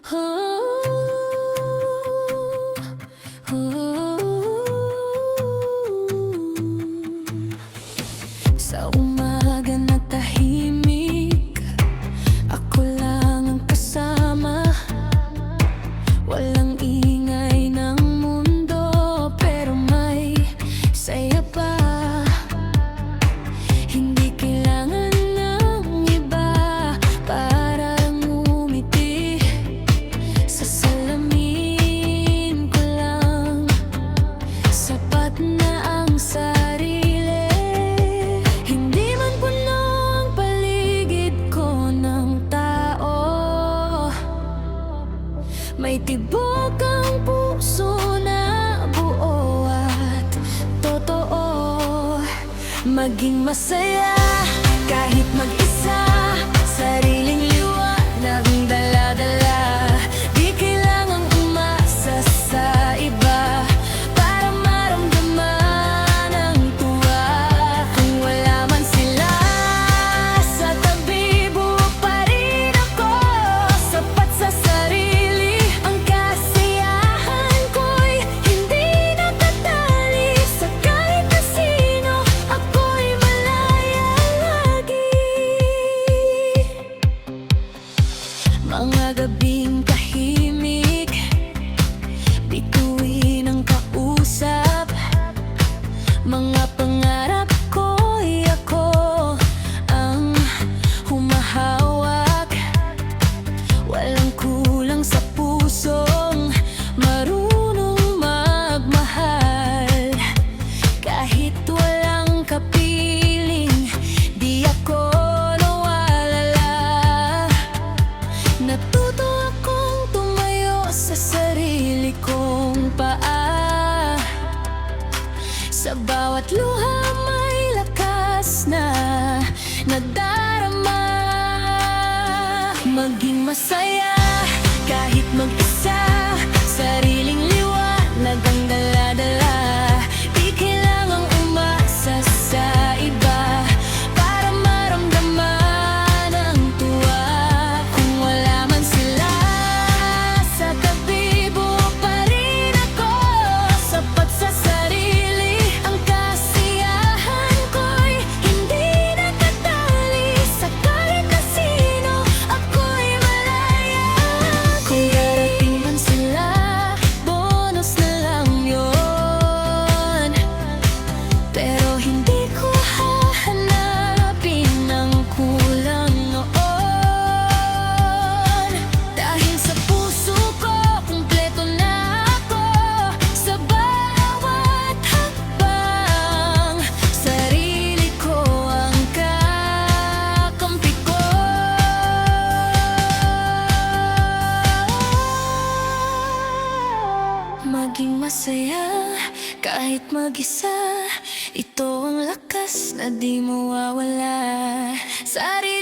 Sa umaga na tahimik, ako lang ang kasama. Walang ingay ng mundo, pero may saya pa. Hindi kailangan ng iba para ngumiti. Sa salamin ko lang, sapat na ang sarili. Hindi man puno ang paligid ko ng tao, may tibok ang puso na buo at totoo. Maging masaya kahit mag-isa, sariling liwanag ang dala-dala. Di kailangang umasa sa iba para maramdaman ang tuwa. Kung wala man sila sa tabi, buo pa rin ako. Sapat sa sarili, ang kasiyahan ko'y hindi natatali. Sa kahit na sino, ako'y malaya lagi. Mga gabing tahimik, bituin ang kausap. Mga pangarap ko'y ako ang humahawak. Walang kulang sa pusong marunong magmahal. Kahit walang kapiling, di ako nawalala. Natuto akong tumayo sa sarili kong paa. Sa bawat luha may lakas na nadarama. Maging masaya kahit mag-isa, sariling liwanag ang dala-dala. Di kailangang umasa sa iba para maramdaman ang tuwa. Kung wala man sila sa tabi, buo pa rin ako. Sapat sa sarili, ang kasiyahan ko'y hindi natatali. Sa kahit na sino, ako'y malaya. Kung darating man sila, bonus na lang yun. Pero hindi ko hahanapin ang kulang noon. Dahil sa puso ko, kumpleto na ako. Sa bawat hakbang, sarili ko ang kakampi ko. Maging masaya kahit mag-isa, ito ang lakas na di mawawala. Sarili